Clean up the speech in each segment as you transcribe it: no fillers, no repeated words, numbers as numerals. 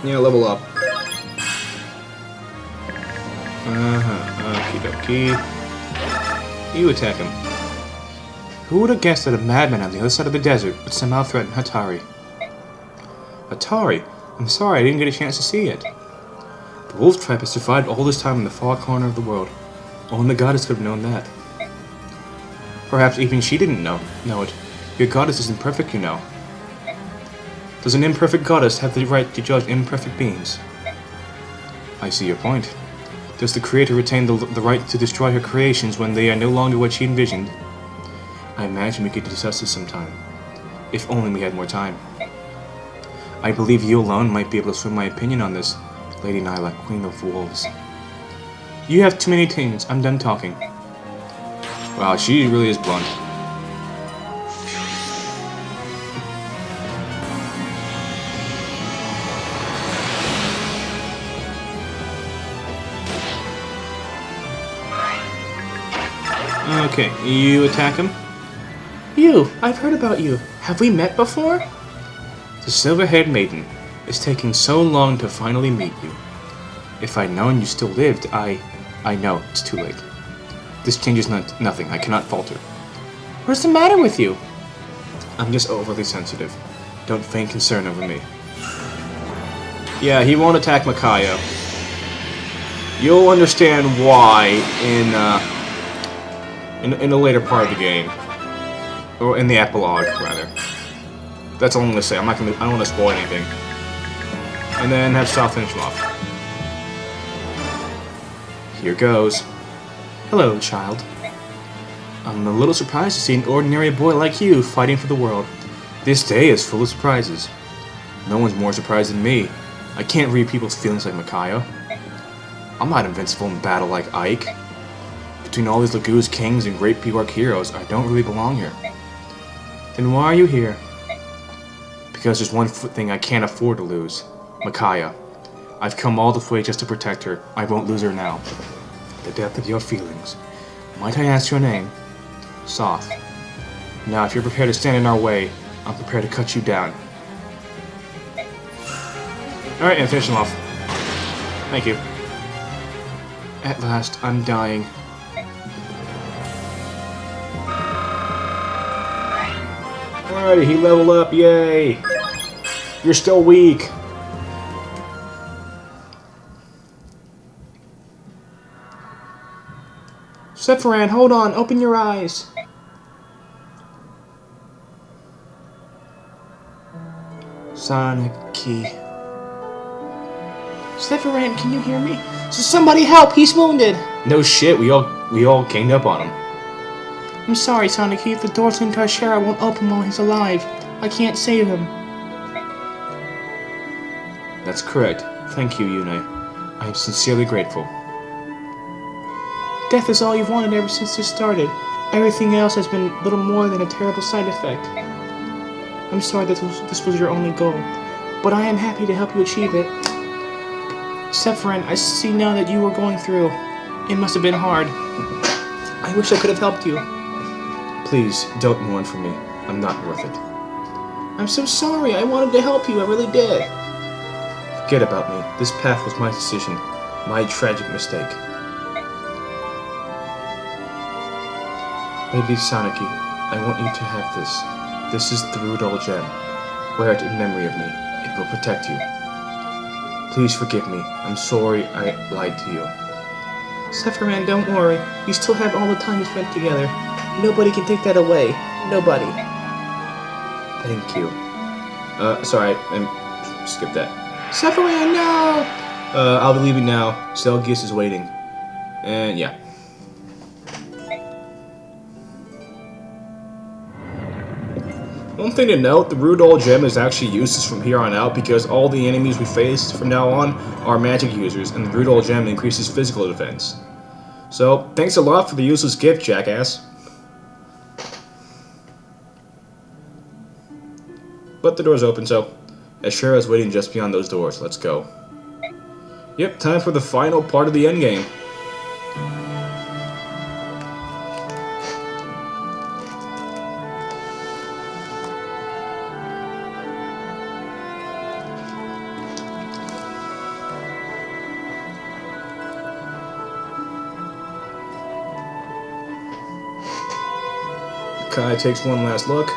Yeah, level up. Okie dokie. You attack him. Who would have guessed that a madman on the other side of the desert would somehow threaten Hatari? Hatari? I'm sorry, I didn't get a chance to see it. The wolf tribe has survived all this time in the far corner of the world. Only the goddess could have known that. Perhaps even she didn't know it. Your goddess isn't perfect, you know. Does an imperfect goddess have the right to judge imperfect beings? I see your point. Does the creator retain the right to destroy her creations when they are no longer what she envisioned? I imagine we could discuss this sometime. If only we had more time. I believe you alone might be able to swing my opinion on this, Lady Nyla, Queen of Wolves. You have too many things. I'm done talking. Wow, she really is blunt. Okay, you attack him. You! I've heard about you. Have we met before? The silver-haired maiden. It's taking so long to finally meet you. If I'd known you still lived, I know, it's too late. This changes nothing. I cannot falter. What's the matter with you? I'm just overly sensitive. Don't feign concern over me. Yeah, he won't attack Makayo. You'll understand why in the later part of the game. Or in the epilogue, rather. That's all I'm gonna say. I don't want to spoil anything. And then have Sal finish him off. Here goes. Hello, child. I'm a little surprised to see an ordinary boy like you fighting for the world. This day is full of surprises. No one's more surprised than me. I can't read people's feelings like Makayo. I'm not invincible in battle like Ike. Between all these Lagoos kings and great Peacock heroes, I don't really belong here. Then why are you here? Because there's one thing I can't afford to lose. Makayo. I've come all the way just to protect her. I won't lose her now. The depth of your feelings. Might I ask your name? Soth. Now, if you're prepared to stand in our way, I'm prepared to cut you down. Alright, and finish him off. Thank you. At last, I'm dying. Alrighty, he leveled up, yay! You're still weak. Sephiroth, hold on, open your eyes. Sonic key. Sephiroth, can you hear me? So somebody help, he's wounded. No shit, we all ganged up on him. I'm sorry, Sonic Key, if the doors into our share won't open while he's alive. I can't save him. That's correct. Thank you, Yune. I am sincerely grateful. Death is all you've wanted ever since this started. Everything else has been little more than a terrible side effect. I'm sorry that this was your only goal, but I am happy to help you achieve it. Sephiroth, I see now that you were going through. It must have been hard. I wish I could have helped you. Please, don't mourn for me. I'm not worth it. I'm so sorry. I wanted to help you. I really did. Forget about me. This path was my decision. My tragic mistake. Lady Soniki, I want you to have this. This is the Rudol Gem. Wear it in memory of me. It will protect you. Please forgive me. I'm sorry I lied to you. Sephiroth, don't worry. You still have all the time we spent together. Nobody can take that away. Nobody. Thank you. Sorry, I skipped that. Sephiroth, no! I'll be leaving now. Selgius is waiting. And yeah. One thing to note, the Rudol Gem is actually useless from here on out because all the enemies we face from now on are magic users, and the Rudol Gem increases physical defense. So, thanks a lot for the useless gift, jackass. But the door's open, so Ashura's waiting just beyond those doors. Let's go. Yep, time for the final part of the endgame. Kai takes one last look.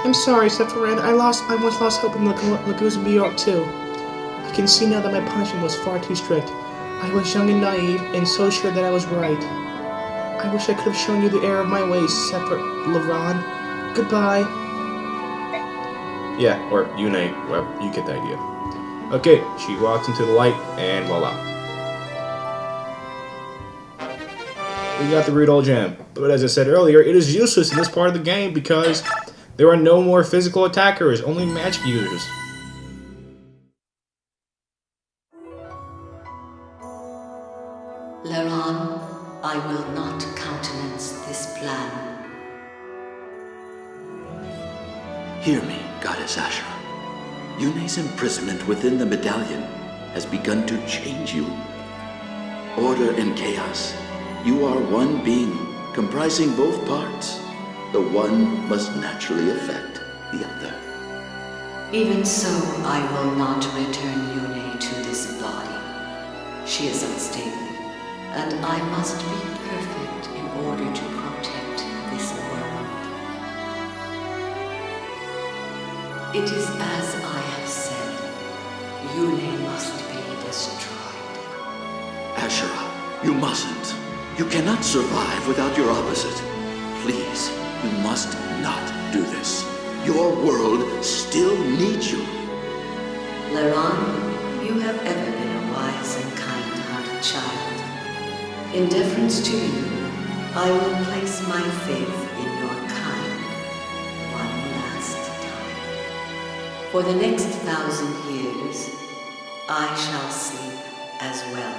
I'm sorry, Sephiroth. I once lost hope in Lagoons of Bjork too. I can see now that my punishment was far too strict. I was young and naive, and so sure that I was right. I wish I could have shown you the error of my ways, Laron. Goodbye. Yeah, or Yune, well, you get the idea. Okay, she walks into the light, and voila. We got the Rudol Gem, but as I said earlier, it is useless in this part of the game because there are no more physical attackers, only magic users. Laron, I will not countenance this plan. Hear me, Goddess Ashera. Yune's imprisonment within the medallion has begun to change you. Order and chaos. You are one being, comprising both parts. The one must naturally affect the other. Even so, I will not return Yune to this body. She is unstable, and I must be perfect in order to protect this world. It is as I have said. Yune must be destroyed. Ashera, you mustn't. You cannot survive without your opposite. Please, you must not do this. Your world still needs you. Laron, you have ever been a wise and kind-hearted child. In deference to you, I will place my faith in your kind one last time. For the next 1,000 years, I shall sleep as well.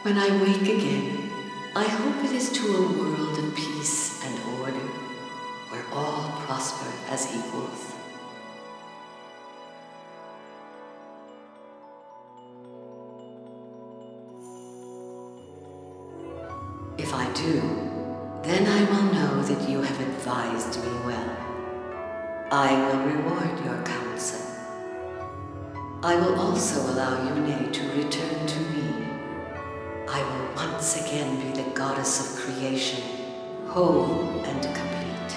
When I wake again, I hope it is to a world of peace and order, where all prosper as equals. If I do, then I will know that you have advised me well. I will reward your counsel. I will also allow Yune to return to me. I will once again be the goddess of creation, whole and complete.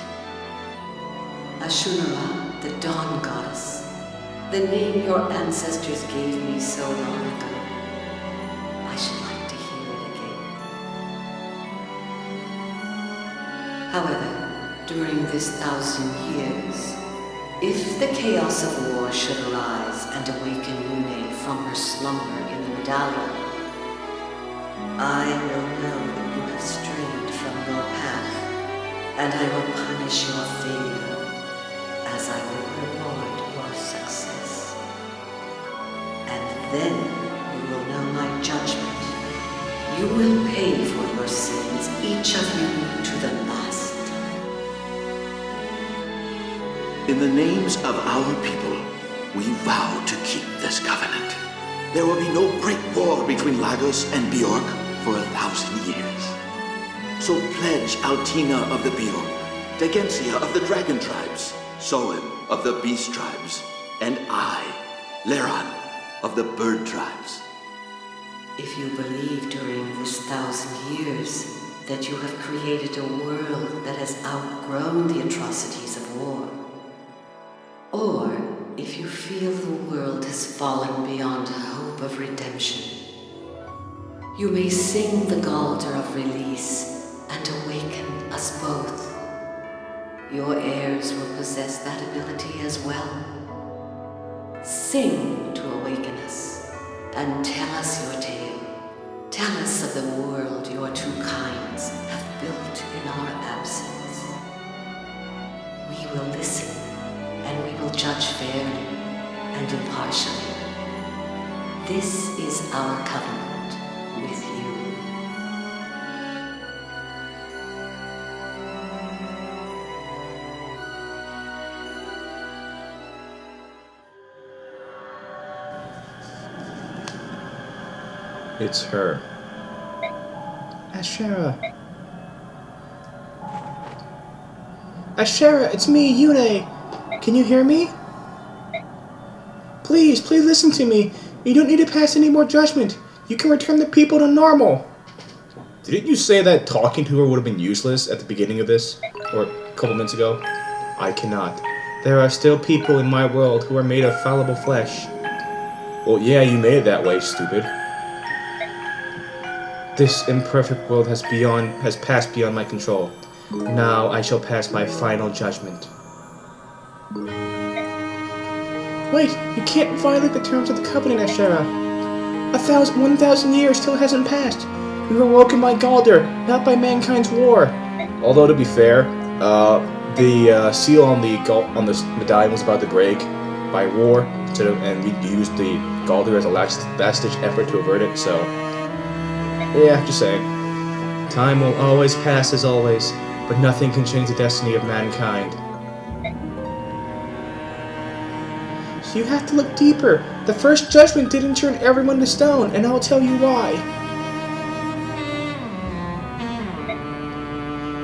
Ashura, the dawn goddess, the name your ancestors gave me so long ago. I should like to hear it again. However, during this 1,000 years, if the chaos of war should arise and awaken Yune from her slumber in the medallion, I will know that you have strayed from your path, and I will punish your failure as I will reward your success. And then you will know my judgment. You will pay for your sins, each of you to the last. In the names of our people, we vow to keep this covenant. There will be no great war between Lagos and Bjork for 1,000 years. So pledge Altina of the Bjork, Degensia of the Dragon Tribes, Soen of the Beast Tribes, and I, Laron of the Bird Tribes. If you believe during this 1,000 years that you have created a world that has outgrown the atrocities of war, or if you feel the world has fallen beyond hope of redemption, you may sing the Galder of release and awaken us both. Your heirs will possess that ability as well. Sing to awaken us and tell us your tale. Tell us of the world your two kinds have built in our absence. We will listen, and we will judge fairly and impartially. This is our covenant with you. It's her. Ashera. Ashera, it's me, Yune. Can you hear me? Please listen to me. You don't need to pass any more judgment. You can return the people to normal. Didn't you say that talking to her would have been useless at the beginning of this? Or couple minutes ago? I cannot. There are still people in my world who are made of fallible flesh. Well, yeah, you made it that way, stupid. This imperfect world has passed beyond my control. Now I shall pass my final judgment. Wait, you can't violate the terms of the covenant, Ashera. 1,000 years still hasn't passed. We were woken by Galder, not by mankind's war. Although, to be fair, the seal on the medallion was about to break by war, and we used the Galder as a last-ditch effort to avert it, so... Yeah, just saying. Time will always pass as always, but nothing can change the destiny of mankind. So you have to look deeper. The first judgment didn't turn everyone to stone, and I'll tell you why.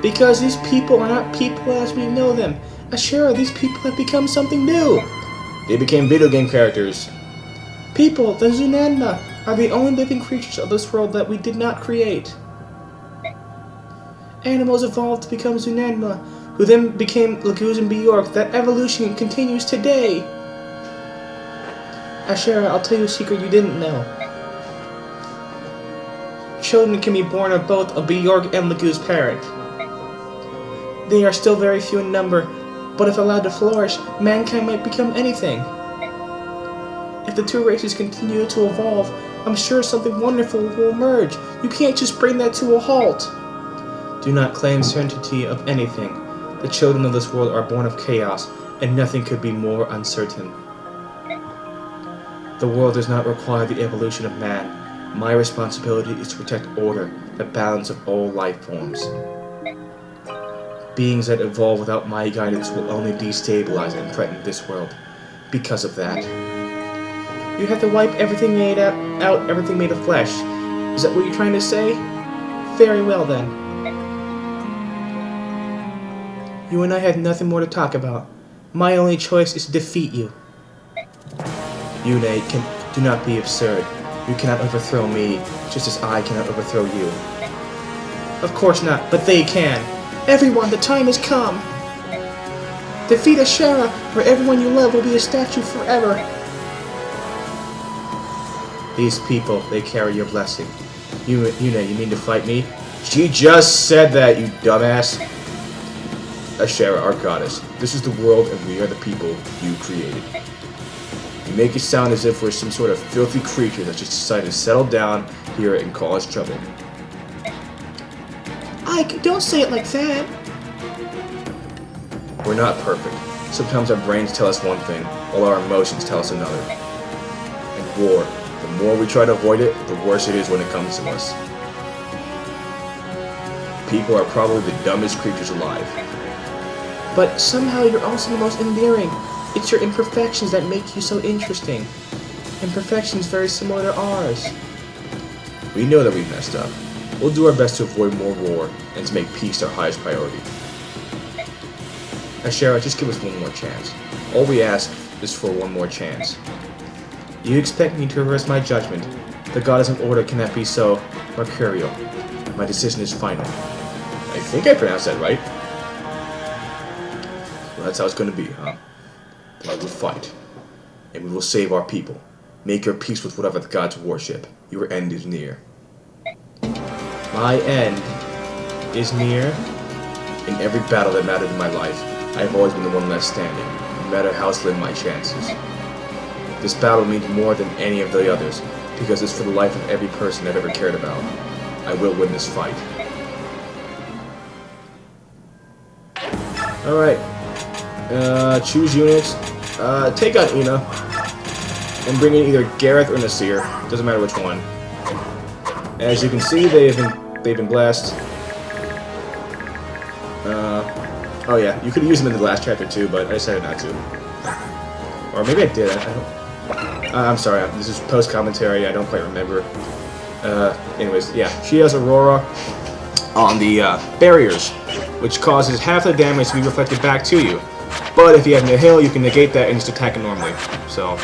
Because these people are not people as we know them. Ashera, these people have become something new. They became video game characters. People, the Zunanma, are the only living creatures of this world that we did not create. Animals evolved to become Zunanma, who then became Laguz and Bjork. That evolution continues today. Ashera, I'll tell you a secret you didn't know. Children can be born of both a Bjork and Laguz parent. They are still very few in number, but if allowed to flourish, mankind might become anything. If the two races continue to evolve, I'm sure something wonderful will emerge. You can't just bring that to a halt. Do not claim certainty of anything. The children of this world are born of chaos, and nothing could be more uncertain. The world does not require the evolution of man. My responsibility is to protect order, the balance of all life forms. Beings that evolve without my guidance will only destabilize and threaten this world. Because of that. You have to wipe everything made out everything made of flesh. Is that what you're trying to say? Very well then. You and I had nothing more to talk about. My only choice is to defeat you. Yune, do not be absurd. You cannot overthrow me, just as I cannot overthrow you. Of course not, but they can. Everyone, the time has come. Defeat Ashera, where everyone you love will be a statue forever. These people, they carry your blessing. Yune, you mean to fight me? She just said that, you dumbass. Ashera, our goddess, this is the world and we are the people you created. You make it sound as if we're some sort of filthy creature that just decided to settle down here and cause trouble. Ike, don't say it like that. We're not perfect. Sometimes our brains tell us one thing, while our emotions tell us another. And war, the more we try to avoid it, the worse it is when it comes to us. People are probably the dumbest creatures alive. But somehow you're also the most endearing. It's your imperfections that make you so interesting. Imperfections very similar to ours. We know that we've messed up. We'll do our best to avoid more war and to make peace our highest priority. Ashera, just give us one more chance. All we ask is for one more chance. You expect me to reverse my judgment. The goddess of order cannot be so mercurial. My decision is final. I think I pronounced that right. Well, that's how it's going to be, huh? I will fight, and we will save our people. Make your peace with whatever the gods worship. Your end is near. My end is near. In every battle that mattered in my life, I have always been the one left standing, no matter how slim my chances. This battle means more than any of the others, because it's for the life of every person I've ever cared about. I will win this fight. Alright. Choose units. Take out Ina. And bring in either Gareth or Nasir. Doesn't matter which one. As you can see, they've been blessed. Oh yeah, you could use them in the last chapter too, but I decided not to. Or maybe I did. I don't. I'm sorry. This is post commentary. I don't quite remember. Anyways, yeah, she has Aurora on the barriers, which causes half the damage to be reflected back to you. But if you have Nihil, you can negate that and just attack it normally. So,